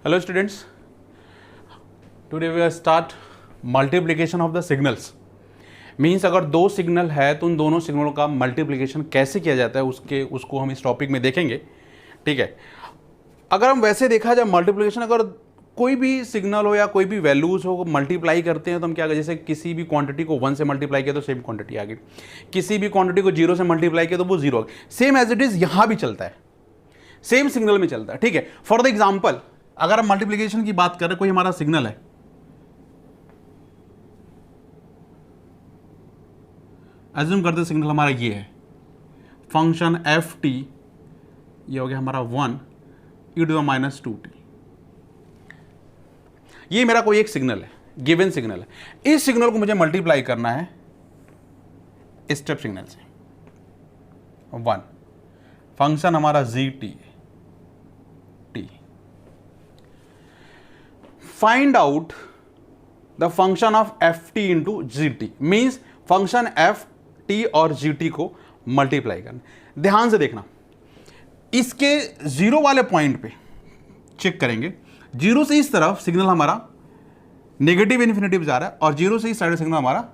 Hello students, today we will start multiplication of the signals. Means अगर दो signal है तो उन दोनों सिग्नलों का मल्टीप्लिकेशन कैसे किया जाता है उसको हम इस टॉपिक में देखेंगे. ठीक है, अगर हम वैसे देखा जाए मल्टीप्लिकेशन, अगर कोई भी सिग्नल हो या कोई भी वैल्यूज हो मल्टीप्लाई करते हैं तो हम क्या करें, जैसे किसी भी क्वांटिटी को 1 से मल्टीप्लाई किया तो सेम क्वांटिटी आ गई, किसी भी क्वांटिटी को 0 से मल्टीप्लाई किया तो वो 0 आ गई. सेम एज इट इज यहाँ भी चलता है, सेम सिग्नल में चलता है. ठीक है, फॉर द एग्जाम्पल अगर हम मल्टीप्लिकेशन की बात करें, कोई हमारा सिग्नल है, एज्यूम करते सिग्नल हमारा ये है, फंक्शन एफ टी, ये हो गया हमारा 1 e to the minus 2t. ये मेरा कोई एक सिग्नल है, गिवन सिग्नल है. इस सिग्नल को मुझे मल्टीप्लाई करना है स्टेप सिग्नल से. 1 फंक्शन हमारा G T. Find out the function of F T into G T. Means function F T और जी टी को मल्टीप्लाई करना. ध्यान से देखना, इसके जीरो वाले पॉइंट पे चेक करेंगे, जीरो से इस तरफ सिग्नल हमारा नेगेटिव इन्फिनिटिव जा रहा है और जीरो से इस साइड सिग्नल हमारा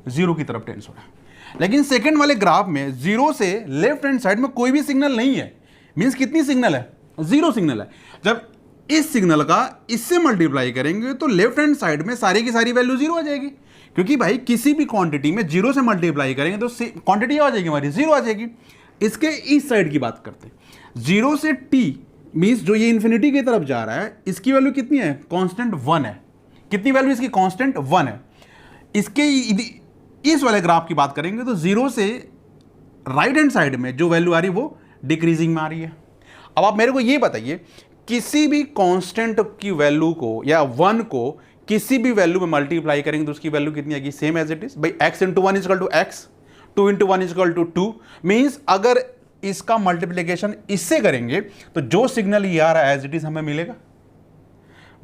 जीरो की तरफ टेंस हो रहा है. लेकिन सेकंड वाले ग्राफ में जीरो से लेफ्ट हैंड साइड में कोई भी सिग्नल नहीं है. मीन्स कितनी सिग्नल है? जीरो सिग्नल है. जब इस सिग्नल का इससे मल्टीप्लाई करेंगे तो लेफ्ट हैंड साइड में सारी की सारी वैल्यू जीरो आ जाएगी, क्योंकि भाई किसी भी क्वांटिटी में जीरो से मल्टीप्लाई करेंगे तो क्वांटिटी आ जाएगी हमारी, जीरो आ जाएगी. इसके इस साइड की बात करते हैं, जीरो से टी मीन्स जो ये इन्फिनिटी की तरफ जा रहा है, इसकी वैल्यू कितनी है? कांस्टेंट 1 है. कितनी वैल्यू इसकी? कांस्टेंट 1 है. इसके इस वाले ग्राफ की बात करेंगे तो जीरो से राइट हैंड साइड में जो वैल्यू आ रही है वो डिक्रीजिंग में आ रही है. अब आप मेरे को ये बताइए, किसी भी कांस्टेंट की वैल्यू को या 1 को किसी भी वैल्यू में मल्टीप्लाई करेंगे तो उसकी वैल्यू कितनी आएगी? Same as it is. भाई x into 1 is equal to X, 2 into 1 is equal to 2. Means अगर इसका मल्टीप्लीकेशन इससे करेंगे तो जो सिग्नल ये आ रहा है एज इट इज हमें मिलेगा.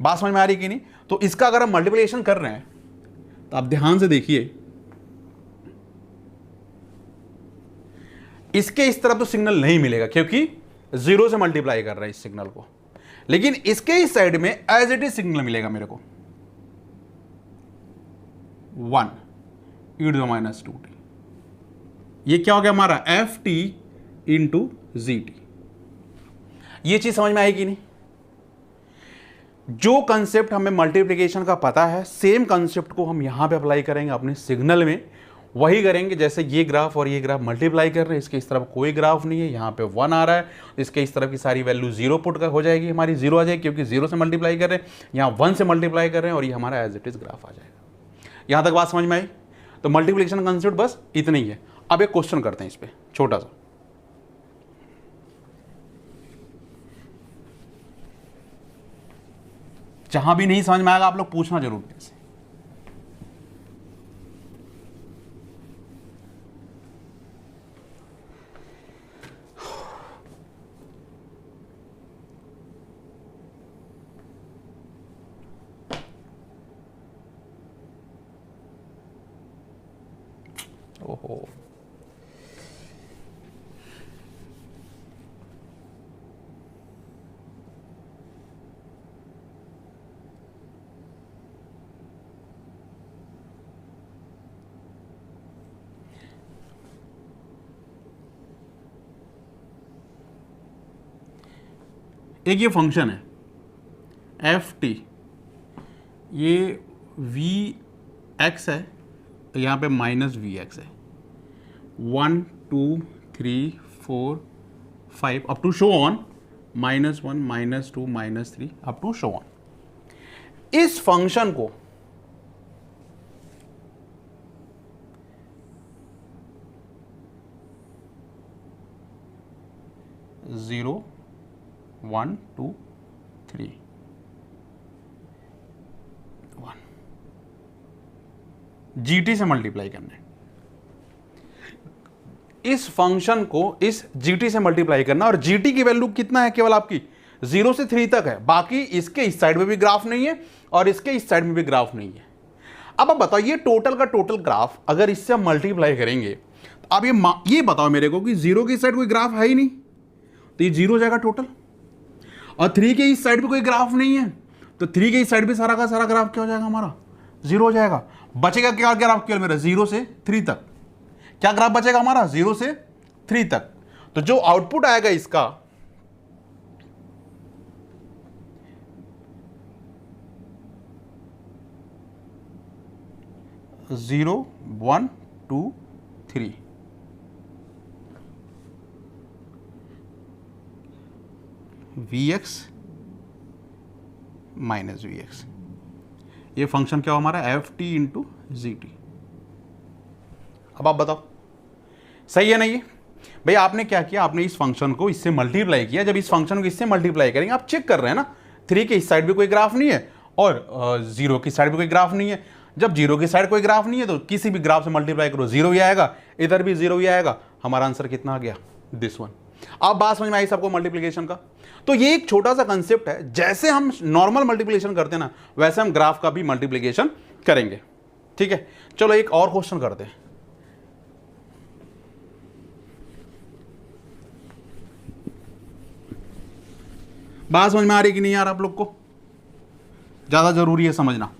बात समझ में आ रही कि नहीं? तो इसका अगर हम मल्टीप्लिकेशन कर रहे हैं तो आप ध्यान से देखिए, इसके इस तरफ तो सिग्नल नहीं मिलेगा क्योंकि जीरो से मल्टीप्लाई कर रहा है इस सिग्नल को, लेकिन इसके इस साइड में एज इट इज सिग्नल मिलेगा मेरे को 1 e to the minus 2t. ये क्या हो गया हमारा? F T into G T. ये चीज समझ में आएगी नहीं? जो कंसेप्ट हमें मल्टीप्लिकेशन का पता है, सेम कंसेप्ट को हम यहां पे अप्लाई करेंगे अपने सिग्नल में. वही करेंगे जैसे ये ग्राफ और ये ग्राफ मल्टीप्लाई कर रहे हैं, इसके इस तरफ कोई ग्राफ नहीं है, यहाँ पे 1 आ रहा है, इसके इस तरफ की सारी वैल्यू जीरो पुट कर हो जाएगी, हमारी जीरो आ जाएगी क्योंकि जीरो से मल्टीप्लाई कर रहे हैं, यहाँ 1 से मल्टीप्लाई कर रहे हैं और ये हमारा एज इट इज ग्राफ आ जाएगा. यहाँ तक बात समझ में आई? तो मल्टीप्लिकेशन कंसेप्ट बस इतना ही है. अब एक क्वेश्चन करते हैं इस पर छोटा सा. जहां भी नहीं समझ में आएगा आप लोग पूछना जरूर मेरे से. ओहो, एक ये फंक्शन है एफ टी, ये वी एक्स है तो यहाँ पे माइनस वी एक्स है. 1 2 3 4 5 up to so on -1 -2 -3 up to so on. इस फंक्शन को जीरो 1 2 3 1 जीटी से मल्टीप्लाई करना है. इस फंक्शन को इस जीटी से मल्टीप्लाई करना, और जीटी की वैल्यू कितना है? केवल आपकी 0 से 3 तक है, बाकी इसके इस साइड में भी ग्राफ नहीं है और इसके इस साइड में भी ग्राफ नहीं है. अब आप बताओ, ये टोटल का टोटल ग्राफ अगर इससे हम मल्टीप्लाई करेंगे तो आप ये बताओ मेरे को कि 0 की साइड कोई ग्राफ है ही नहीं, तो ये 0 हो जाएगा टोटल. और 3 के इस साइड पे कोई ग्राफ नहीं है, तो 3 के इस साइड पे सारा का सारा ग्राफ क्या हो जाएगा हमारा, 0 हो जाएगा। बचेगा क्या ग्राफ केवल मेरा 0 से 3 तक, क्या ग्राफ बचेगा हमारा 0 से 3 तक। तो जो आउटपुट आएगा इसका 0 1 2 3, Vx माइनस Vx, ये फंक्शन क्या हो हमारा F T into G T. अब आप बताओ सही है नहीं? भाई आपने क्या किया, आपने इस फंक्शन को इससे मल्टीप्लाई किया। जब इस फंक्शन को इससे मल्टीप्लाई करेंगे, आप चेक कर रहे हैं ना 3 के इस साइड भी कोई ग्राफ नहीं है और 0 की साइड भी कोई ग्राफ नहीं है। जब 0 की साइड कोई ग्राफ नहीं है तो किसी भी ग्राफ से मल्टीप्लाई करो 0 ही आएगा, इधर भी 0 ही आएगा। हमारा आंसर कितना आ गया, दिस वन। आप बात समझ में आई सबको मल्टीप्लिकेशन का? तो ये एक छोटा सा कंसेप्ट है, जैसे हम नॉर्मल मल्टीप्लिकेशन करते हैं ना, वैसे हम ग्राफ का भी मल्टीप्लिकेशन करेंगे। ठीक है, चलो एक और क्वेश्चन करते हैं। बात समझ में आ रही कि नहीं यार आप लोग को? ज्यादा जरूरी है समझना।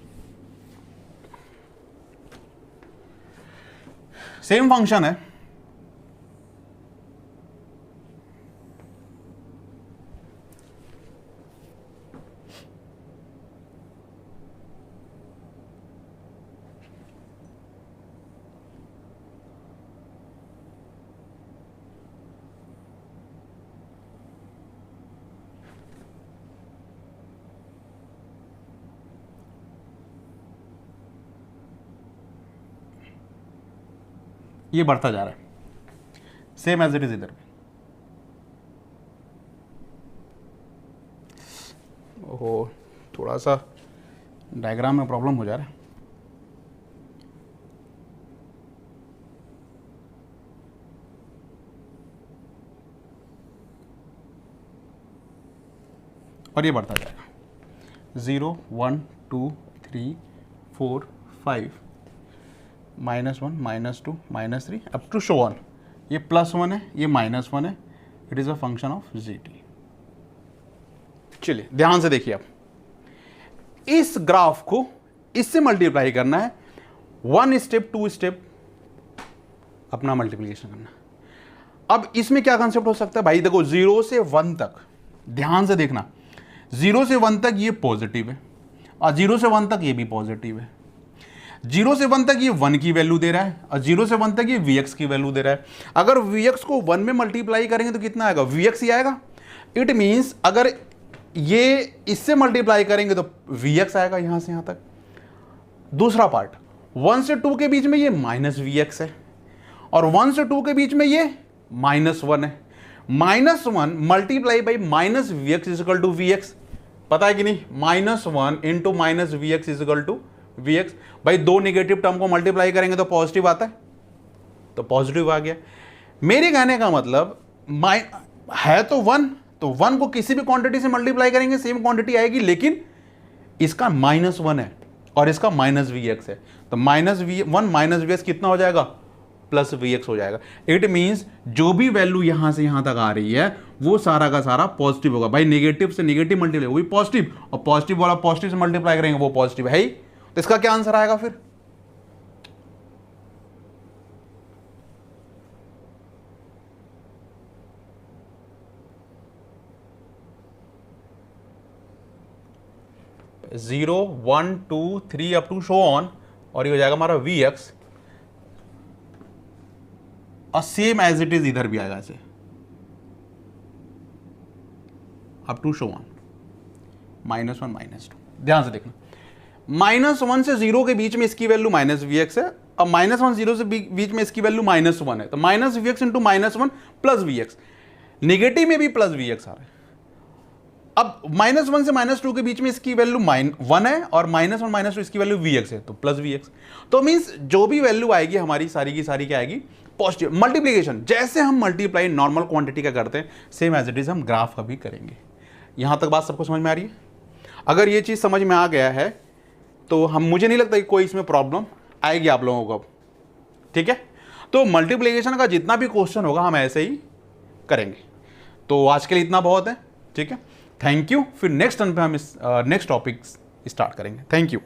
सेम फंक्शन है, ये बढ़ता जा रहा है सेम एज इट इज इधर भी। ओहो, थोड़ा सा डायग्राम में प्रॉब्लम हो जा रहा है। और ये बढ़ता जाएगा 0 1 2 3 4 5 -1 -2 -3 अप टू शो ऑन। ये +1 है, ये -1 है। It is a function of G T. चलिए ध्यान से देखिए, आप इस ग्राफ को इससे मल्टीप्लाई करना है, 1 स्टेप 2 स्टेप अपना मल्टीप्लिकेशन करना है। अब इसमें क्या कंसेप्ट हो सकता है भाई? देखो 0 से 1 तक, ध्यान से देखना, 0 से 1 तक ये पॉजिटिव है और 0 से 1 तक ये भी पॉजिटिव है। 0 से 1 तक ये 1 की वैल्यू दे रहा है और 0 से 1 तक ये Vx की वैल्यू दे रहा है। अगर Vx को 1 में मल्टीप्लाई करेंगे तो कितना आएगा? Vx ही आएगा। इट मीन्स अगर ये इससे मल्टीप्लाई करेंगे तो Vx आएगा यहां से यहां तक। दूसरा पार्ट, 1 से 2 के बीच में ये -Vx है और 1 से 2 के बीच में ये -1 है। -1 multiply by -Vx is equal to Vx, पता है कि नहीं? -1 into -Vx is equal to Vx। भाई दो नेगेटिव टर्म को मल्टीप्लाई करेंगे तो पॉजिटिव आता है, तो पॉजिटिव आ गया। मेरे कहने का मतलब है तो 1, तो 1 को किसी भी क्वांटिटी से मल्टीप्लाई करेंगे सेम क्वांटिटी आएगी, लेकिन इसका -1 है और इसका -Vx है, तो -1 -Vx कितना हो जाएगा? +Vx हो जाएगा। इट मीन्स जो भी वैल्यू यहां से यहां तक आ रही है वो सारा का सारा पॉजिटिव होगा। भाई नेगेटिव से नेगेटिव मल्टीप्लाई वो भी पॉजिटिव, और पॉजिटिव वाला पॉजिटिव से मल्टीप्लाई करेंगे वो पॉजिटिव है ही। तो इसका क्या आंसर आएगा फिर? Zero 1 2 3 up to so on, और ये हो जाएगा हमारा Vx, और सेम एज इट इज इधर भी आएगा ऐसे अप टू शो ऑन -1 -2। ध्यान से देखना, -1 से 0 के बीच में इसकी वैल्यू -Vx है और -1 0 से बीच में इसकी वैल्यू -1 है, तो -Vx इंटू -1 +Vx। नेगेटिव में भी +Vx आ रहा है। अब -1 से -2 के बीच में इसकी वैल्यू 1 है और -1 -2 इसकी वैल्यू Vx है, तो +Vx। तो मीन्स जो भी वैल्यू आएगी हमारी सारी की सारी क्या आएगी? पॉजिटिव। मल्टीप्लिकेशन जैसे हम मल्टीप्लाई नॉर्मल क्वांटिटी का करते हैं सेम एज इट इज हम ग्राफ का भी करेंगे। यहां तक बात सबको समझ में आ रही है? अगर ये चीज समझ में आ गया है तो मुझे नहीं लगता कि कोई इसमें प्रॉब्लम आएगी आप लोगों को। ठीक है, तो मल्टीप्लिकेशन का जितना भी क्वेश्चन होगा हम ऐसे ही करेंगे। तो आज के लिए इतना बहुत है। ठीक है, थैंक यू। फिर नेक्स्ट टर्न पे हम इस नेक्स्ट टॉपिक स्टार्ट करेंगे। Thank you.